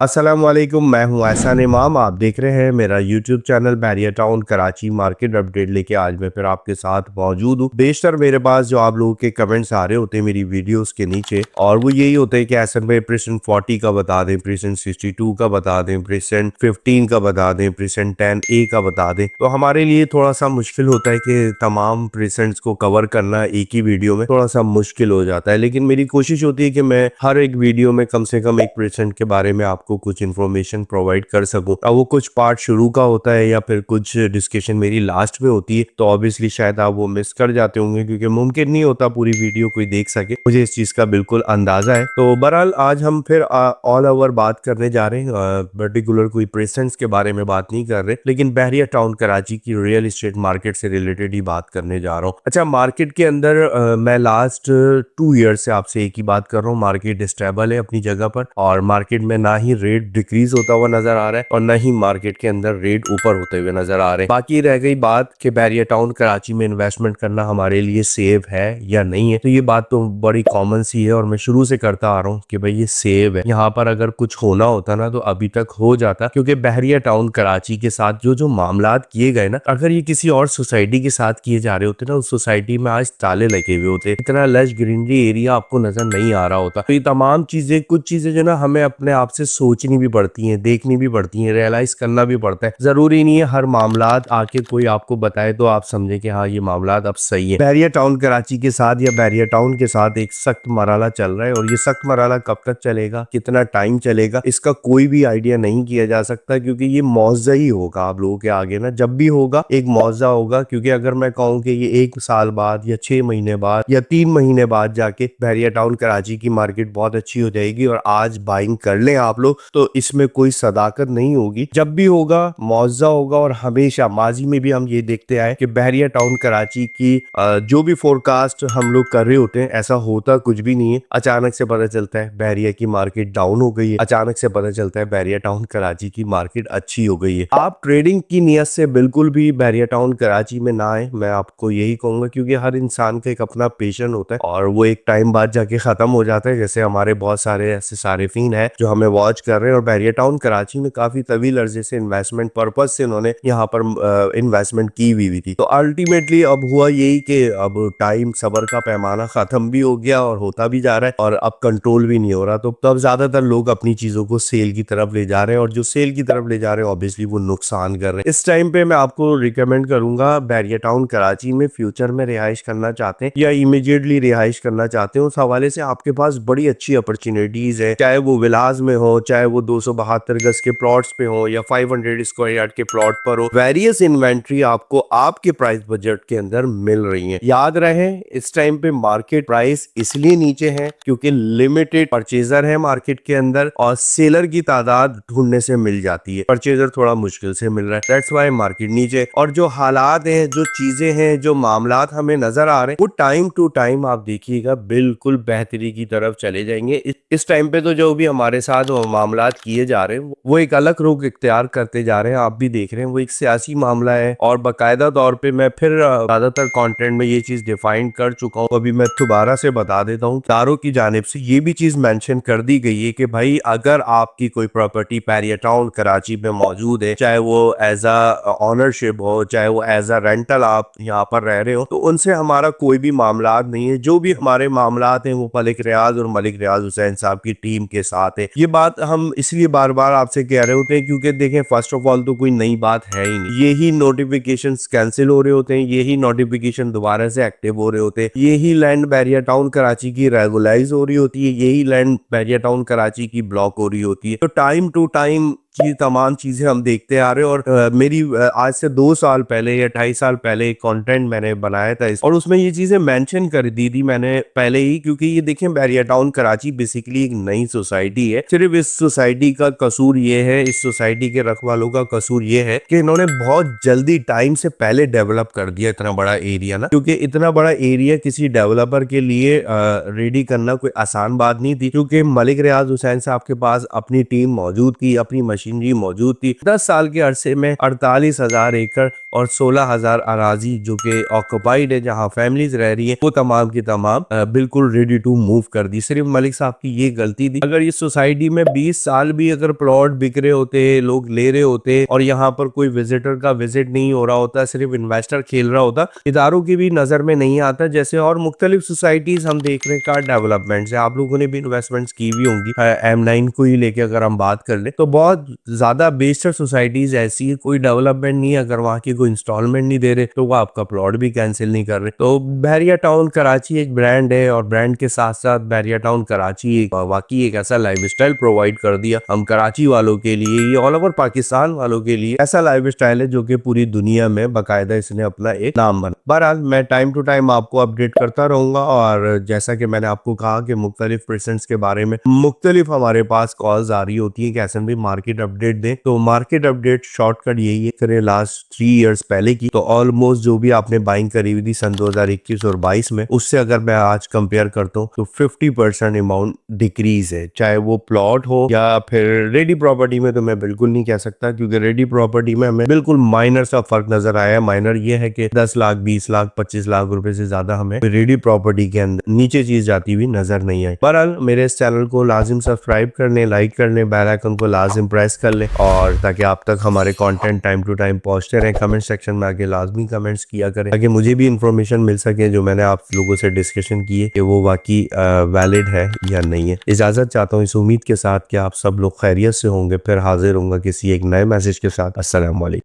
अस्सलाम वालेकुम, मैं हूं एहसान इमाम। आप देख रहे हैं मेरा YouTube channel Bahria Town Karachi market update लेके आज मैं फिर आपके साथ मौजूद हूं। बेशतर मेरे पास जो आप लोगों के कमेंट्स आ रहे होते हैं मेरी वीडियोस के नीचे, और वो यही होते हैं कि एहसन भाई प्रेसेंट 40 का बता दें, प्रेसेंट 62 का बता दें, प्रेसेंट 15 का बता दें, प्रेसेंट 10A का बता दें। तो हमारे लिए थोड़ा सा मुश्किल होता है कि तमाम प्रेसेंट्स को कवर करना एक ही वीडियो में थोड़ा सा मुश्किल हो जाता है, लेकिन मेरी कोशिश होती है कि मैं हर एक वीडियो में कम से कम एक प्रेसेंट के बारे में आपको कुछ इन्फॉर्मेशन प्रोवाइड कर सकूं। अब वो कुछ पार्ट शुरू का होता है या फिर कुछ डिस्कशन मेरी लास्ट में होती है, तो ऑब्वियसली शायद आप वो मिस कर जाते होंगे क्योंकि मुमकिन नहीं होता पूरी वीडियो कोई देख सके। मुझे इस चीज का बिल्कुल अंदाजा है। तो बहरहाल आज हम फिर ऑल ओवर बात करने जा रहे हैं, पर्टिकुलर कोई प्रेसेंट्स के बारे में बात नहीं कर रहे, लेकिन बहरिया टाउन कराची की रियल एस्टेट मार्केट से रिलेटेड ही बात करने जा रहा हूँ। अच्छा, मार्केट के अंदर मैं लास्ट 2 ईयर से आपसे एक ही बात कर रहा हूँ। मार्केट स्टेबल है अपनी जगह पर, और मार्केट में ना ही रेट डिक्रीज होता हुआ नजर आ रहा है और ना ही मार्केट के अंदर रेट ऊपर होते हुए नजर आ रहे हैं। बाकी रह गई बात कि बैरिया टाउन कराची में इन्वेस्टमेंट करना हमारे लिए सेफ है या नहीं है, तो ये बात तो बड़ी कॉमन सी है और मैं शुरू से करता आ रहा हूँ कि भाई ये सेफ है। यहाँ पर अगर कुछ होना होता ना तो अभी तक हो जाता, क्योंकि बहरिया टाउन कराची के साथ जो जो मामलात किए गए ना, अगर ये किसी और सोसाइटी के साथ किए जा रहे होते ना, उस सोसाइटी में आज ताले लगे हुए होते, इतना लश ग्रीनरी एरिया आपको नजर नहीं आ रहा होता। तो ये तमाम चीजें, कुछ चीजें जो ना हमें अपने आप से सोचनी भी पड़ती हैं, देखनी भी पड़ती हैं, रियलाइज करना भी पड़ता है। जरूरी नहीं है हर मामलात आके कोई आपको बताए तो आप समझे कि हाँ ये मामलात अब सही है। बैरिया टाउन कराची के साथ या बैरिया टाउन के साथ एक सख्त मरहला चल रहा है, और ये सख्त मरहला कब तक चलेगा, कितना टाइम चलेगा, इसका कोई भी आइडिया नहीं किया जा सकता, क्योंकि ये मुआवजा ही होगा आप लोगों के आगे ना। जब भी होगा एक मुआवजा होगा, क्योंकि अगर मैं कहूँ कि ये 1 साल बाद या 6 महीने बाद या 3 महीने बाद जाके बहरिया टाउन कराची की मार्केट बहुत अच्छी हो जाएगी और आज बाइंग कर लें आप लोग, तो इसमें कोई सदाकत नहीं होगी। जब भी होगा मुआवजा होगा। और हमेशा माजी में भी हम ये देखते आए कि बहरिया टाउन कराची की जो भी फोरकास्ट हम लोग कर रहे होते हैं, ऐसा होता कुछ भी नहीं है। अचानक से पता चलता है बहरिया की मार्केट डाउन हो गई है, अचानक से पता चलता है बहरिया टाउन कराची की मार्केट अच्छी हो गई है। आप ट्रेडिंग की नियत से बिल्कुल भी बहरिया टाउन कराची में ना आए, मैं आपको यही कहूंगा, क्योंकि हर इंसान का एक अपना पेशन होता है और वो एक टाइम बाद जाके खत्म हो जाता है। जैसे हमारे बहुत सारे ऐसे सारिफीन हैं जो हमें वॉच कर रहे हैं, और बहरिया टाउन कराची में काफी तवील अर्जे से इन्वेस्टमेंट पर्पज से उन्होंने यहाँ पर इन्वेस्टमेंट की हुई थी। तो अल्टीमेटली अब हुआ यही कि अब टाइम सबर का पैमाना खत्म भी हो गया और होता भी जा रहा है, और अब कंट्रोल भी नहीं हो रहा। तो तब ज्यादातर लोग अपनी चीजों को सेल की तरफ ले जा रहे हैं, और जो सेल की तरफ ले जा रहे हैं ऑब्वियसली वो नुकसान कर रहे हैं। इस टाइम पे मैं आपको रिकमेंड करूंगा, बहरिया टाउन कराची में फ्यूचर में रिहाइश करना चाहते हैं या इमीडिएटली रिहाइश करना चाहते हैं, उस हवाले से आपके पास बड़ी अच्छी अपॉर्चुनिटीज है। चाहे वो विलाज में हो, चाहे वो 272 गज के प्लॉट्स पे हो या 500 स्क्वायर यार्ड के प्लॉट पर हो, वेरियस इन्वेंट्री आपको आपके प्राइस बजट के अंदर मिल रही है। याद रहे इस टाइम पे मार्केट प्राइस इसलिए नीचे है क्योंकि लिमिटेड परचेजर है मार्केट के अंदर, और सेलर की तादाद ढूंढने से मिल जाती है, परचेजर थोड़ा मुश्किल से मिल रहा है। दैट्स व्हाई मार्केट नीचे। और जो हालात हैं, जो चीजें हैं, जो मामलात हमें नजर आ रहे हैं, वो टाइम टू टाइम आप देखिएगा बिल्कुल बेहतरी की तरफ चले जाएंगे। इस टाइम पे तो जो भी हमारे साथ मामलात किए जा रहे हैं वो एक अलग रुख इख्तियार करते जा रहे हैं। आप भी देख रहे हैं वो एक सियासी मामला है, और बाकायदा तौर पे मैं फिर ज्यादातर कंटेंट में ये चीज डिफाइन कर चुका हूँ। अभी मैं दोबारा से बता देता हूँ, तारों की जानिब से ये भी चीज मेंशन कर दी गई है कि भाई अगर आपकी कोई प्रॉपर्टी बहरिया टाउन कराची में मौजूद है, चाहे वो एज अ ऑनरशिप हो, चाहे वो एज अ रेंटल आप यहाँ पर रह रहे हो, तो उनसे हमारा कोई भी मामला नहीं है। जो भी हमारे मामलात हैं वो मलिक रियाज और मलिक रियाज हुसैन साहब की टीम के साथ है। ये बात हम इसलिए बार बार आपसे कह रहे होते हैं क्योंकि देखें, फर्स्ट ऑफ ऑल तो कोई नई बात है ही नहीं। यही नोटिफिकेशन कैंसिल हो रहे होते हैं, यही नोटिफिकेशन दोबारा से एक्टिव हो रहे होते हैं, यही लैंड बहरिया टाउन कराची की रेगुलाइज हो रही होती है, यही लैंड बहरिया टाउन कराची की ब्लॉक हो रही होती है। तो टाइम टू टाइम की तमाम चीजें हम देखते आ रहे हैं। और मेरी आज से 2 साल पहले या 2.5 साल पहले एक कंटेंट मैंने बनाया था और उसमें ये चीजें मेंशन कर दी थी मैंने पहले ही, क्योंकि ये देखें बहरिया टाउन कराची बेसिकली एक नई सोसाइटी है। सिर्फ इस सोसाइटी का कसूर ये है, इस सोसाइटी के रखवालों का कसूर ये है कि इन्होंने बहुत जल्दी टाइम से पहले डेवलप कर दिया इतना बड़ा एरिया ना, क्योंकि इतना बड़ा एरिया किसी डेवलपर के लिए रेडी करना कोई आसान बात नहीं थी, क्योंकि मलिक रियाज हुसैन साहब के पास अपनी टीम मौजूद थी, अपनी मशीनरी मौजूद थी। 10 साल के अरसे में 48,000 एकड़ और 16,000 अराजी जो कि ऑक्युपाइड है, जहां फैमिलीज रह रही है, वो तमाम की तमाम बिल्कुल रेडी टू मूव कर दी। सिर्फ मलिक साहब की ये गलती थी, अगर इस सोसाइटी में 20 साल भी अगर प्लॉट बिक रहे होते, लोग ले रहे होते और यहाँ पर कोई विजिटर का विजिट नहीं हो रहा होता, सिर्फ इन्वेस्टर खेल रहा होता, इदारों की भी नजर में नहीं आता। जैसे और मुख्तलिफ सोसाइटीज हम देख रहे हैं कार डेवलपमेंट से, आप लोगों ने भी इन्वेस्टमेंट्स की भी होंगी। M9 को ही लेके अगर हम बात कर ले तो बहुत ज्यादा बेस्टर सोसाइटीज ऐसी है, कोई डेवलपमेंट नहीं है, अगर वहाँ की कोई इंस्टॉलमेंट नहीं दे रहे तो वो आपका प्लॉट भी कैंसिल नहीं कर रहे। तो बहरिया टाउन कराची एक ब्रांड है और ब्रांड के साथ साथ बहरिया टाउन कराची एक वाकई एक ऐसा लाइफस्टाइल प्रोवाइड कर दिया हम कराची वालों के लिए, ये ऑल ओवर पाकिस्तान वालों के लिए ऐसा लाइफस्टाइल है जो कि पूरी दुनिया में बाकायदा इसने अपना एक नाम बना। बहरहाल मैं टाइम टू टाइम आपको अपडेट करता रहूंगा और जैसा कि मैंने आपको कहा कि मुख्तलिफ पर्सेंट्स के बारे में मुख्तलिफ हमारे पास कॉल्स आ रही होती है कि ऐसे भी मार्केट अपडेट दें, तो मार्केट अपडेट शॉर्टकट यही है, करें लास्ट 3 इयर्स पहले की, तो ऑलमोस्ट जो भी आपने बाइंग करी हुई थी सन 2021 और 22 में, उससे अगर मैं आज कंपेयर करता हूँ तो 50% अमाउंट डिक्रीज है, चाहे वो प्लॉट हो या फिर रेडी प्रॉपर्टी में। तो मैं बिल्कुल नहीं कह सकता, क्योंकि रेडी प्रॉपर्टी में हमें बिल्कुल माइनर सा फर्क नजर आया है। माइनर ये है कि 10 लाख 20 लाख 25 लाख रुपए से ज्यादा हमें रेडी प्रॉपर्टी के अंदर नीचे चीज जाती हुई नजर नहीं आई। बहरहाल मेरे इस चैनल को लाजिम सब्सक्राइब कर लें, लाइक कर लें, बेल आइकन को लाजिम प्रेस कर लें, और ताकि आप तक हमारे कंटेंट टाइम टू टाइम पहुंचते रहें। कमेंट सेक्शन में आके लाजमी कमेंट्स किया करें ताकि मुझे भी इंफॉर्मेशन मिल सके जो मैंने आप लोगों से डिस्कशन की है कि वो वाकई वैलिड है या नहीं है। इजाजत चाहता हूँ इस उम्मीद के साथ कि आप सब लोग खैरियत से होंगे। फिर हाजिर होंगे किसी एक नए मैसेज के साथ। अस्सलाम वालेकुम।